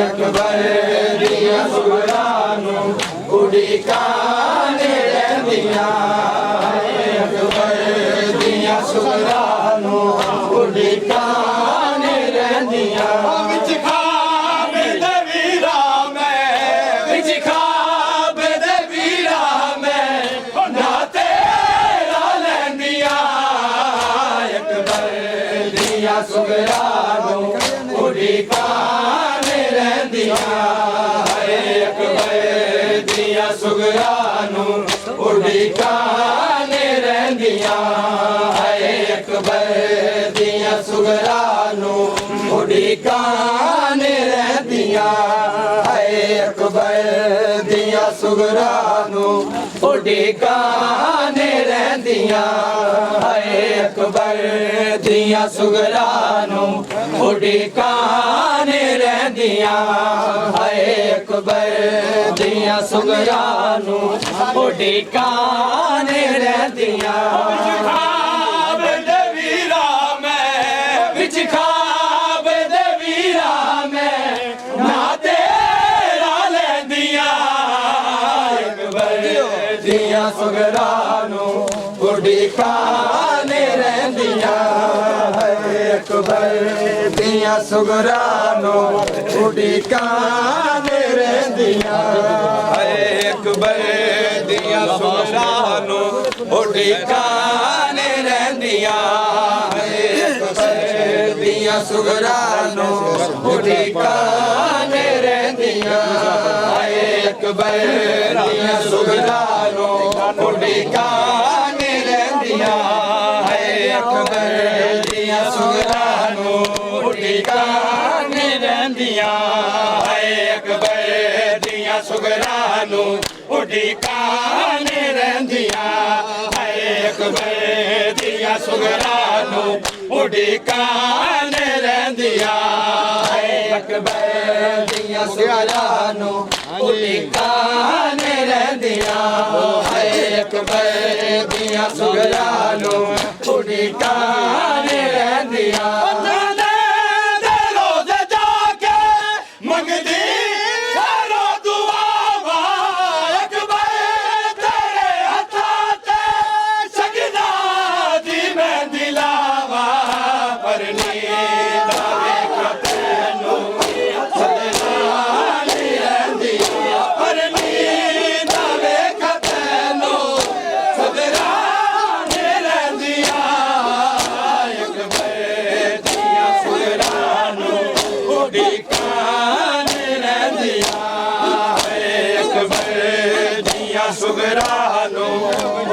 ਅਕਬਰ ਦੀਆਂ ਸੁਗਰਾਨੂੰ ਉਡੀਕਾਨੇ ਰਹਿੰਦੀਆਂ ਹਏ ਅਕਬਰ ਦੀਆਂ ਸੁਗਰਾਨੂੰ ਉਡੀਕਾਨੇ ਰਹਿੰਦੀਆਂ ਵਿੱਚ ਖਾਬ ਦੇ ਵੀਰਾ ਮੈਂ ਵਿੱਚ ਖਾਬ ਦੇ ਵੀਰਾ ਮੈਂ ਨਾ ਤੇਰਾ ਲੈਂਦੀਆਂ ਅਕਬਰ ਦੀਆਂ ਸੁਗਰਾਨੂੰ ਉਡੀਕਾਨੇ ਰਹਿੰਦੀਆਂ ਹਏ ਅਕਬਰ ਦੀਆਂ ਸੁਗਰਾਨੂੰ ਉਡੀਕਾਨੇ ਰਹਿੰਦੀਆਂ ਹਏ ਅਕਬਰ ਦੀਆਂ ਸੁਗਰਾਨੂੰ ਉਡੀਕਾਨੇ ਰਹਿੰਦੀਆਂ ਹਏ ਅਕਬਰ ਦੀਆਂ ਸੁਗਰਾਨੂੰ ਉਡੀਕਾਨੇ ਰਹਿੰਦੀਆਂ ਹਏ ਅਕਬਰ ਦੀਆਂ ਸੁਗਰਾਨੂੰ ਉਡੀਕਾਨੇ ਰਹਿੰਦੀਆਂ ਹਏ ਅਕਬਰ ਦੀਆਂ ਸੁਗਰਾਨੂੰ ਉਡੀਕਾਨੇ ਰਹਿੰਦੀਆਂ ਖਾਬ ਦੇ ਵੀਰਾ ਮੈਂ ਵਿੱਚ ਖਾਬ ਦੇ ਵੀਰਾ ਮੈਂ ਨਾ ਤੇਰਾ ਲੈਂਦੀਆਂ ਅਕਬਰ ਦੀਆਂ ਸੁਗਰਾਨੂੰ ਉਡੀਕਾਨੇ ਰਹਿੰਦੀਆਂ ਹਏ ਅਕਬਰ ਦੀਆਂ ਸੁਗਰਾਨੂੰ ਉਡੀਕਾਨੇ ਰਹਿੰਦੀਆਂ ਹਏ ਅਕਬਰ ਦੀਆਂ ਸੁਗਰਾਨੂੰ ਉਡੀਕਾਨੇ ਰਹਿੰਦੀਆਂ ਹਏ ਅਕਬਰ ਦੀਆਂ ਸੁਗਰਾਨੂੰ ਉਡੀਕਾਨੇ ਰਹਿੰਦੀਆਂ ਹਏ ਅਕਬਰ ਦੀਆਂ ਸੁਗਰਾਨੂੰ ਉਡੀਕਾਨੇ ਰਹਿੰਦੀਆਂ ਹਏ ਅਕਬਰ ਦੀਆਂ ਸੁਗਰਾਨੂੰ ਉਡੀਕਾਨੇ ਰਹਿੰਦੀਆਂ ਹਏ ਅਕਬਰ सुगरानू उड़ीकाने रहंदियां हाय अकबर दिया सुगरानू उड़ीकाने रहंदियां हाय अकबर दिया सुगरानू उड़ीकाने रहंदियां हाय अकबर दिया सुगरानू उड़ीकाने रहंदियां सुगरानू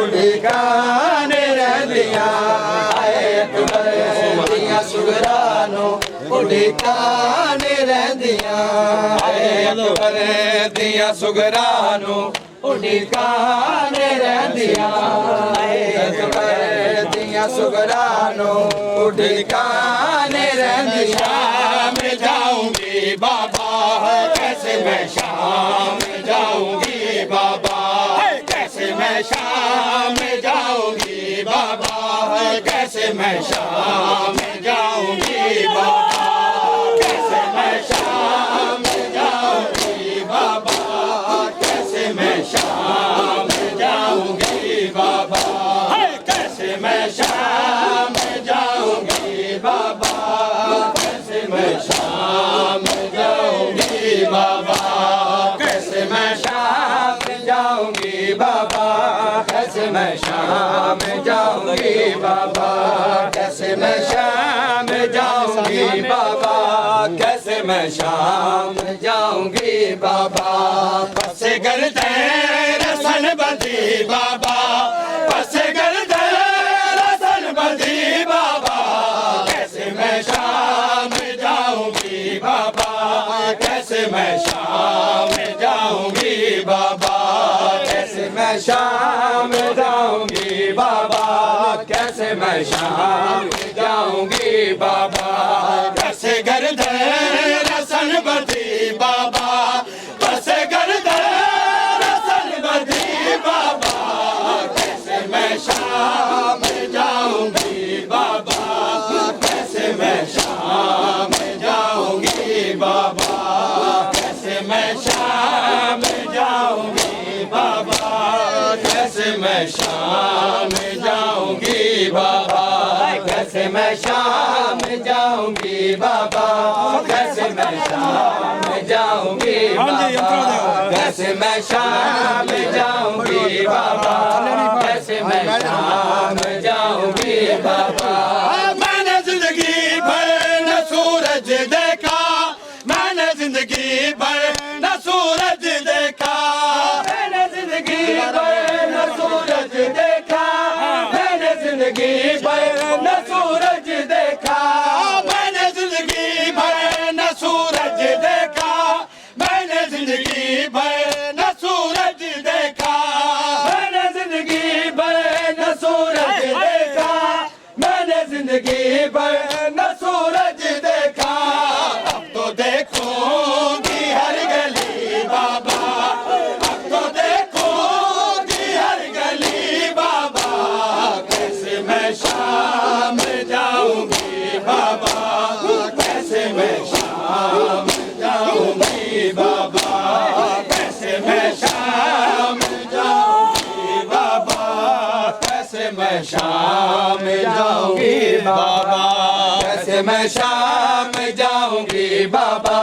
उड़ीकाने रहंदियां हाय अकबर दिया सुगरानू उड़ीकाने रहंदियां हाय अकबर दिया सुगरानू उड़ीकाने रहंदियां हाय अकबर दिया सुगरानू उड़ीकाने रहंदियां मैं जाऊंगी बाबा कैसे मैं शाम जाऊंगी बाबा मैं शाम में जाऊंगी बाबा कैसे मैं शाम में जाऊंगी बाबा कैसे मैं शाम में जाऊंगी बाबा कैसे मैं शाम में जाऊंगी बाबा कैसे मैं शाम में जाऊंगी बाबा कैसे मैं शाम में जाऊंगी बाबा कैसे मैं शाम में जाऊंगी बाबा कैसे मैं शाम में जाऊंगी बाबा कैसे मैं शाम में जाऊंगी बाबा कैसे मैं शाम में जाऊंगी बाबा पसे गर्दे रसन बंदी बाबा पसे गर्दे रसन बंदी बाबा कैसे मैं शाम में जाऊंगी बाबा कैसे मैं शाम में जाऊंगी बाबा कैसे मैं शाम में जाऊंगी बाबा कैसे मैं शाम में जाऊंगी बाबा कैसे गर्दे रसन बंदी बाबा कैसे गर्दे रसन बंदी बाबा कैसे मैं शाम में जाऊंगी बाबा कैसे मैं शाम में जाऊंगी बाबा कैसे मैं शाम में जाऊंगी बाबा कैसे मैं शाम में जाऊंगी बाबा कैसे मैं शाम में जाऊंगी बाबा कैसे मैं शाम में जाऊंगी बाबा कैसे मैं शाम में जाऊंगी बाबा कैसे मैं शाम में जाऊंगी बाबा मैंने जिंदगी भर न सूरज देखा मैंने जिंदगी भर न सूरज देखा मैंने जिंदगी भर न सूरज देखा मैंने जिंदगी भर न सूरज देखा मैंने जिंदगी भर न सूरज देखा मैंने जिंदगी भर न सूरज देखा मैंने जिंदगी भर न सूरज देखा मैंने जिंदगी भर न सूरज देखा अब तो देखूंगी हर गली बाबा अब तो देखूंगी हर गली बाबा कैसे मैं शाम में जाऊंगी बाबा कैसे मैं शाम में जाऊंगी बाबा कैसे मैं शाम में जाऊंगी बाबा कैसे मैं शाम में जाऊंगी बाबा कैसे मैं शाम में जाऊंगी बाबा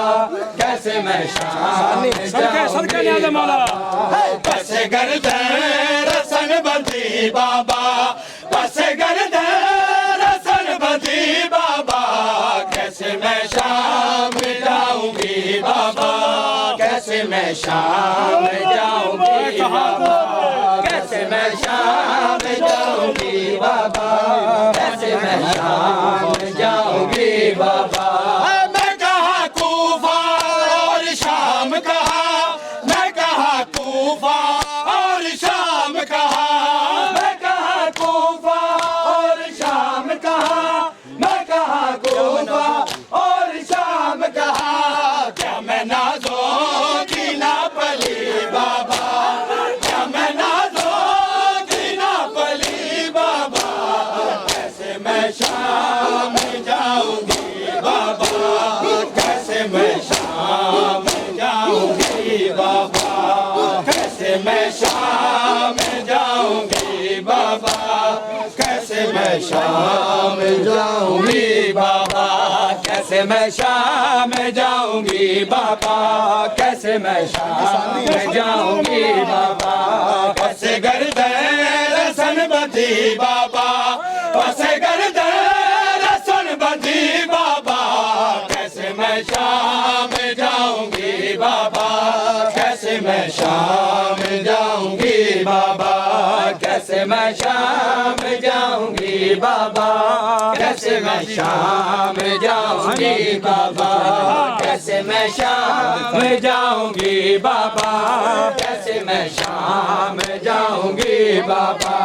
कैसे मैं शाम में जाऊंगी बाबा कैसे गर्दे रसन बंदी बाबा कैसे गर्दे रसन बंदी बाबा कैसे मैं शाम में जाऊंगी बाबा कैसे मैं शाम में जाऊंगी बाबा कैसे मैं शाम में जाऊंगी बाबा कैसे मैं शाम में जाऊंगी बाबा मैं कहा कूफा और शाम कहा मैं कहा मैं शाम जाऊंगी बाबा, कैसे मैं शाम जाऊंगी बाबा, कैसे मैं शाम जाऊंगी बाबा, कैसे मैं शाम जाऊंगी बाबा, कैसे मैं शाम जाऊंगी बाबा, कैसे मैं शाम जाऊंगी बाबा, कैसे गर्दन रसन बंधी बाबा, कैसे गर्दन रसन बंधी बाबा, कैसे मैं शाम जाऊंगी बाबा, कैसे मैं शाम जाऊंगी बाबा, कैसे मैं शाम जाऊंगी बाबा, कैसे मैं शाम जाऊंगी बाबा, कैसे मैं शाम जाऊंगी बाबा, कैसे मैं शाम जाऊंगी बाबा।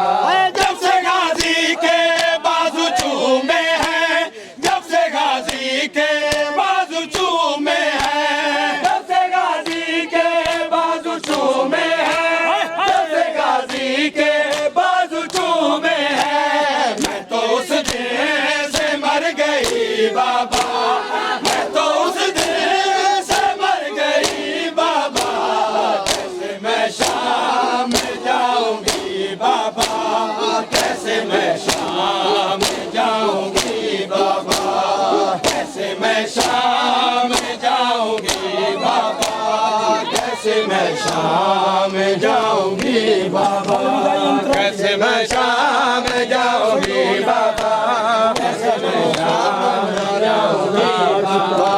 जब से गाजी के बाजू चूमे हैं, जब से गाजी के बाजू चूमे हैं, जब से गाजी के बाजू चूमे हैं, जब से गाजी के बाजू चूमे हैं, मैं तो उस दिन से मर गई बाबा, मैं तो उस दिन से मर गई बाबा, कैसे मैं शाम जाऊंगी बाबा, कैसे मैं शाम जाऊंगी बाबा, कैसे मैं शाम जाऊंगी बाबा, कैसे मैं शाम जाऊंगी बाबा, कैसे मैं शाम जाऊंगी बाबा, कैसे मैं शाम जाऊंगी बाबा,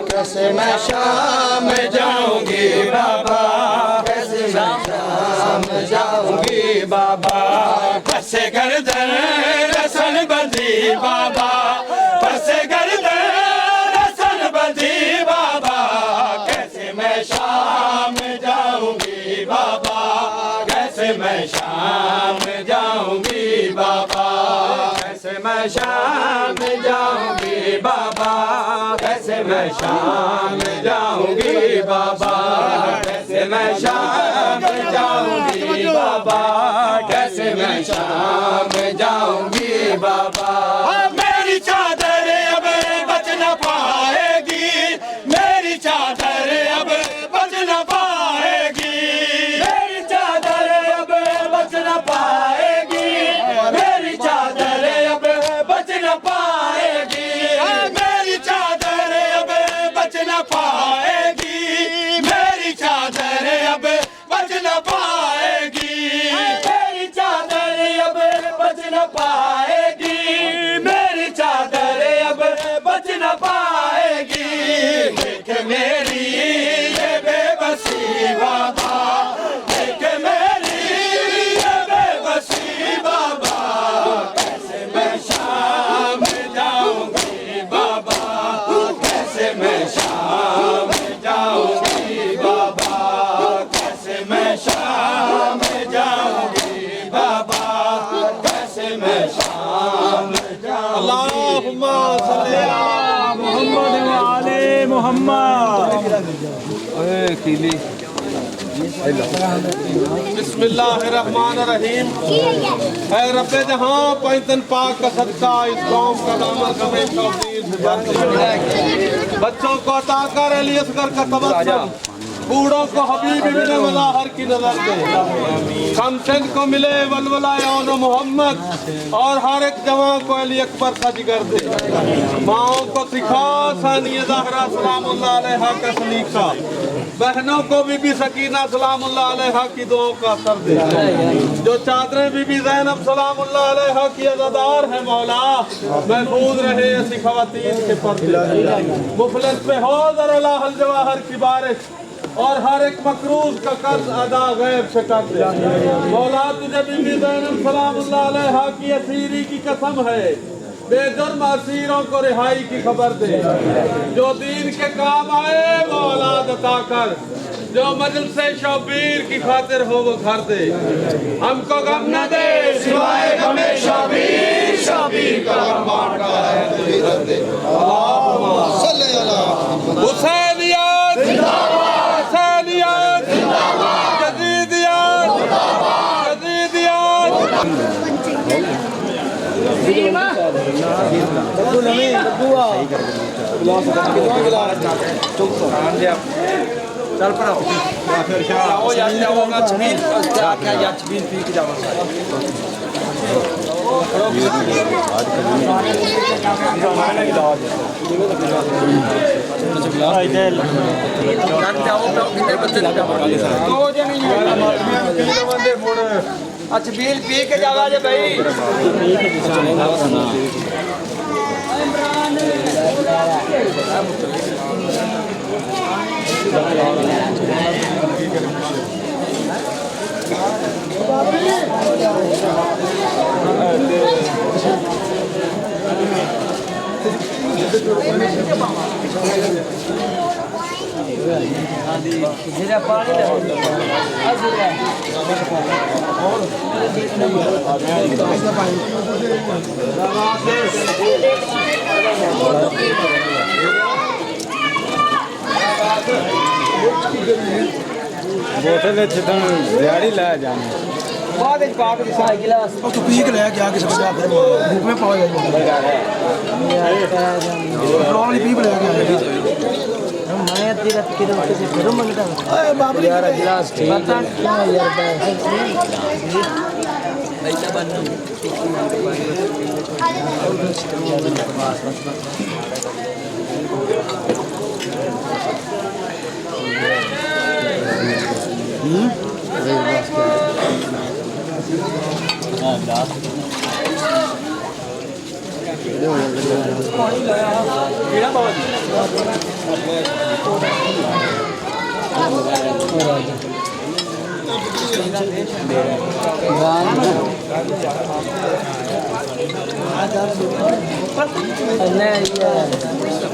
कैसे मैं शाम जाऊंगी बाबा, कैसे मैं शाम जाऊंगी बाबा, कैसे गर्दन रसन बंधी बाबा, कैसे गर्दन रसन बंधी बाबा, कैसे मैं शाम जाऊंगी बाबा, कैसे मैं शाम जाऊंगी बाबा, कैसे मैं शाम जाऊंगी बाबा, कैसे मैं शाम जाऊंगी बाबा, कैसे मैं शाम जाऊंगी बाबा, कैसे मैं शाम जाऊंगी बाबा। मेरी चादर अब बच न पाएगी, मेरी चादर अब बच न पाएगी, मेरी चादर अब बच न पाएगी, मेरी चादर अब बच न पाएगी, मेरी चादर अब बच न पाएगी, मेरी चादर अब बच न पाएगी, मेरी चादर अब बच न पाएगी, मेरी चादर अब बच न पाएगी, देख मेरी ये बेबसी बाबा, देख मेरी ये बेबसी बाबा, कैसे मैं शाम जाऊंगी बाबा, कैसे मैं शाम जाऊंगी बाबा, कैसे मैं शाम जाऊंगी बाबा, कैसे मैं शाम जाऊंगी। अल्लाहुम्मा सल्ली अला मोहम्मद व आले मोहम्मद। ओए कीली बिस्मिल्लाहिर्रहमानिर्रहीम। है रब्बे जहां पैतन पाक का सदका इस कौम का दामन कमे तौफीक से भर दे। बच्चों को अता कर अली असगर का तबस्सुम, बूढ़ों को हबीब इब्न मज़ाहर की नजर दे, कमसिन को मिले वलवला यौन मोहम्मद, और हर एक जवान को अली अकबर का जिगर दे। माओं को सिखा सानिया ज़हरा सलामुल्लाह अलैहा का सलीका, बहनों को बीबी सकीना सलामुल्लाह अलैहा की दुआओं का असर दे। जो चादरें बीबी ज़ैनब सलामुल्लाह अलैहा की अज़ादार है मौला, महफूज रहे ऐसी ख़वातीन के पर्दे। मुफलिस पे हो ज़रा हल जवाहर की बारिश, और हर एक मकरूज का कर्ज अदा गैब से कर दे। मौला तुझे बीबी ज़ैनब सलामुल्लाह अलैहा की असीरी की कसम है, बेजुर्म असीरों को रिहाई की खबर दे। जो दीन के काम आए वो औलाद अता कर, जो मजलिस शबीर की खातिर हो वो घर दे। हमको गम न दे सिवाय गमे शबीर, शबीर का गम बांटता है दिल दे। अल्लाहुम्मा सल्ली अला हुसैनियत जिंदाबाद, हुसैनियत जिंदाबाद, यजीदियत जिंदाबाद, यजीदियत। चल पड़ो जाओ यार जाओगा छबील क्या यार छबील पी के जाओ छबील पी के जावा जे भाई बोतल दिहाड़ी ला जाने बाद एक पाक दी साई गिलास ਉਹ ਤੂੰ ਪੀ ਕੇ ਲੈ ਕੇ ਆ ਕੇ ਸਮਝਾ ਫਿਰ ਭੁੱਖ में पा जाएगा रोल पी के ले के आएगा मैं तेरा किधर से फिर मंगता अरे बाप रे यार गिलास ठीक बता क्या यार ऐसा बनना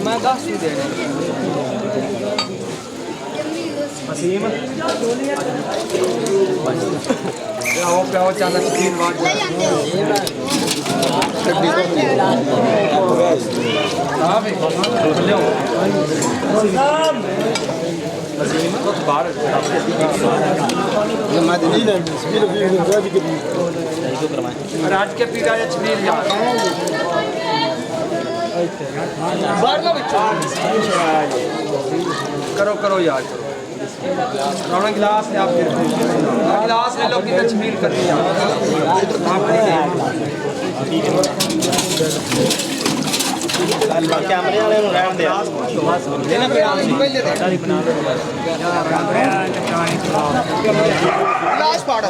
मैं गास दे वसीम आओ प्याओ चल तीन बार राज के पीड़ा या छबील यार करो करो यार करो गिलास है आपके गिलास ले लो कि छबील करनी है कैमरे वाले रहने दे लेना गिलास पाड़ो